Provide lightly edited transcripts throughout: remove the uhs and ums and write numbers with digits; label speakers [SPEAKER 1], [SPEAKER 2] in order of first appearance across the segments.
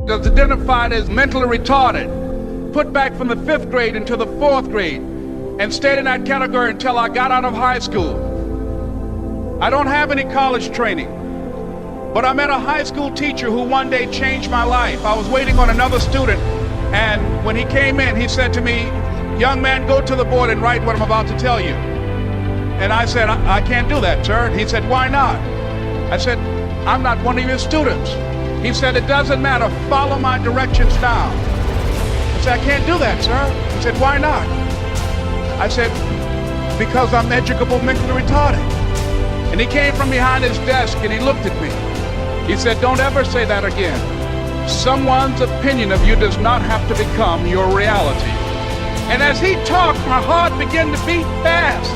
[SPEAKER 1] was identified as mentally retarded, put back from the 5th grade into the 4th grade, and stayed in that category until I got out of high school. I don't have any college training, but I met a high school teacher who one day changed my life. I was waiting on another student, and when he came in, he said to me, "Young man, go to the board and write what I'm about to tell you." And I said, I can't do that, sir. He said, "Why not?" I said, "I'm not one of your students." He said, "It doesn't matter, follow my directions now." I said, "I can't do that, sir." He said, "Why not?" I said, "Because I'm educable mentally retarded." And he came from behind his desk and he looked at me. He said, "Don't ever say that again. Someone's opinion of you does not have to become your reality." And as he talked, my heart began to beat fast.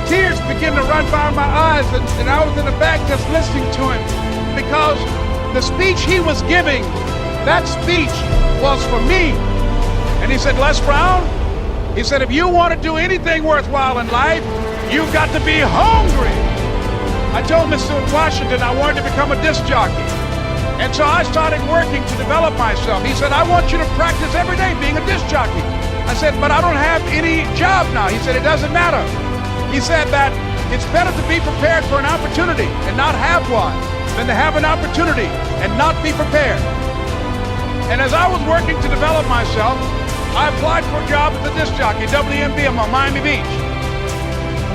[SPEAKER 1] Tears began to run down my eyes, and I was in the back just listening to him, because the speech he was giving, that speech was for me. And he said, "Les Brown," he said, "if you want to do anything worthwhile in life, you've got to be hungry." I told Mr. Washington I wanted to become a disc jockey. And so I started working to develop myself. He said, "I want you to practice every day being a disc jockey." I said, "But I don't have any job now." He said, "It doesn't matter." He said that it's better to be prepared for an opportunity and not have one than to have an opportunity and not be prepared. And as I was working to develop myself, I applied for a job as a disc jockey, WMBM on Miami Beach.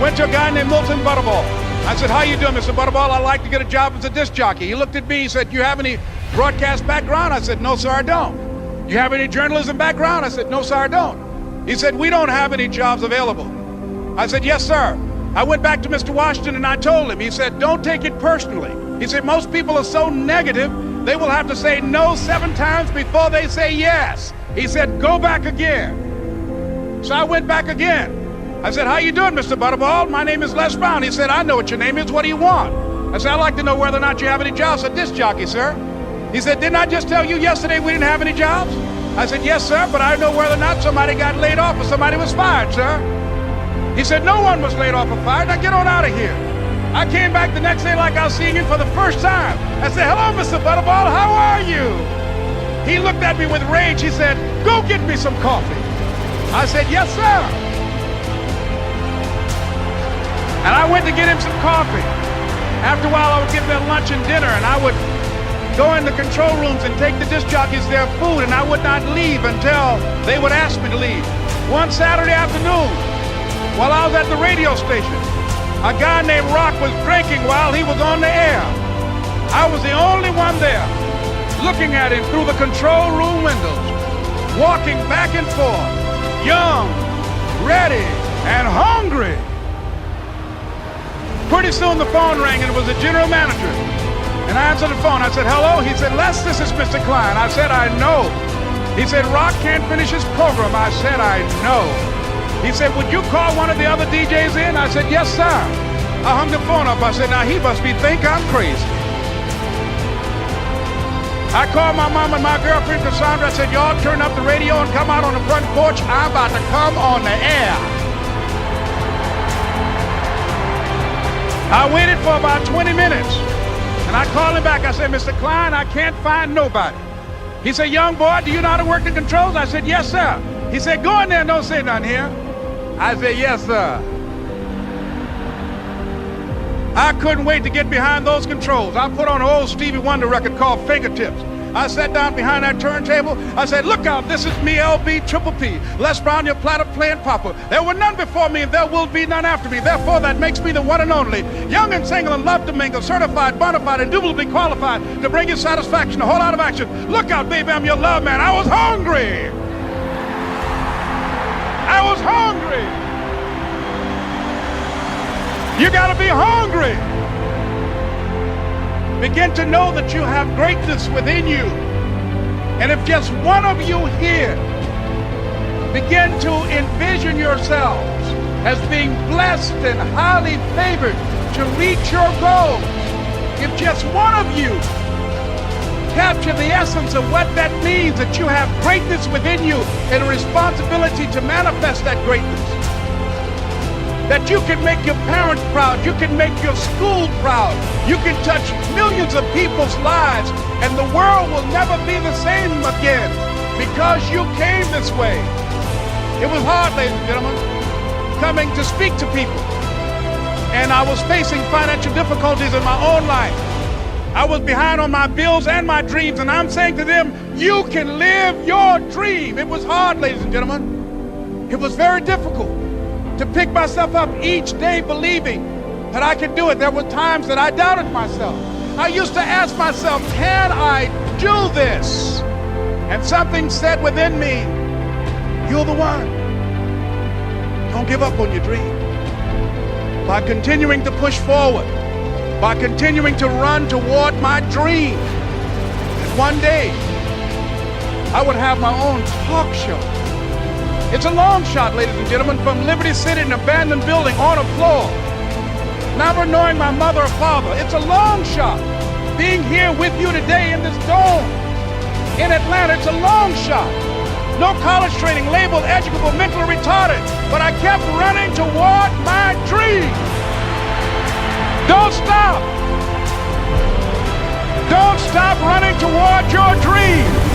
[SPEAKER 1] Went to a guy named Milton Butterball. I said, "How you doing, Mr. Butterball? I'd like to get a job as a disc jockey." He looked at me, he said, "You have any broadcast background?" I said, "No, sir, I don't." "You have any journalism background?" I said, "No, sir, I don't." He said, "We don't have any jobs available." I said, "Yes, sir." I went back to Mr. Washington and I told him. He said, "Don't take it personally." He said, "Most people are so negative, they will have to say no 7 times before they say yes." He said, "Go back again." So I went back again. I said, "How you doing, Mr. Butterball? My name is Les Brown." He said, "I know what your name is. What do you want?" I said, "I'd like to know whether or not you have any jobs as a disc jockey, sir." He said, "Didn't I just tell you yesterday we didn't have any jobs?" I said, "Yes, sir, but I know whether or not somebody got laid off or somebody was fired, sir." He said, "No one was laid off or fired. Now get on out of here." I came back the next day like I was seeing him for the first time. I said, "Hello, Mr. Butterball, how are you?" He looked at me with rage. He said, "Go get me some coffee." I said, "Yes, sir." And I went to get him some coffee. After a while, I would give them lunch and dinner, and I would go in the control rooms and take the disc jockeys their food, and I would not leave until they would ask me to leave. One Saturday afternoon, while I was at the radio station, a guy named Rock was drinking while he was on the air. I was the only one there, looking at him through the control room windows, walking back and forth, young, ready, and hungry. Pretty soon the phone rang, and it was the general manager. And I answered the phone. I said, "Hello?" He said, "Les, this is Mr. Klein." I said, "I know." He said, "Rock can't finish his program." I said, "I know." He said, "Would you call one of the other DJs in?" I said, "Yes, sir." I hung the phone up. I said, "Now he must think I'm crazy." I called my mom and my girlfriend Cassandra. I said, "Y'all turn up the radio and come out on the front porch. I'm about to come on the air." I waited for about 20 minutes, and I called him back. I said, "Mr. Klein, I can't find nobody." He said, "Young boy, do you know how to work the controls?" I said, "Yes, sir." He said, "Go in there and don't say nothing here." I said, "Yes, sir." I couldn't wait to get behind those controls. I put on an old Stevie Wonder record called Fingertips. I sat down behind that turntable. I said, "Look out, this is me, LB Triple P, Les Brown, your platter playing papa. There were none before me, and there will be none after me. Therefore, that makes me the one and only. Young and single and love to mingle, certified, bona fide, indubitably qualified to bring you satisfaction, a whole lot of action. Look out, baby, I'm your love man." I was hungry. I was hungry. You gotta be hungry. Begin to know that you have greatness within you. And if just one of you here begin to envision yourselves as being blessed and highly favored to reach your goals, if just one of you capture the essence of what that means, that you have greatness within you and a responsibility to manifest that greatness, that you can make your parents proud, you can make your school proud, you can touch millions of people's lives, and the world will never be the same again because you came this way. It was hard, ladies and gentlemen, coming to speak to people. And I was facing financial difficulties in my own life. I was behind on my bills and my dreams, and I'm saying to them, you can live your dream. It was hard, ladies and gentlemen. It was very difficult to pick myself up each day believing that I could do it. There were times that I doubted myself. I used to ask myself, can I do this? And something said within me, you're the one. Don't give up on your dream. By continuing to push forward, by continuing to run toward my dream, that one day I would have my own talk show. It's a long shot, ladies and gentlemen, from Liberty City, an abandoned building on a floor, never knowing my mother or father. It's a long shot. Being here with you today in this dome in Atlanta, it's a long shot. No college training, labeled educable, mentally retarded, but I kept running toward my dream. Don't stop. Don't stop running toward your dream.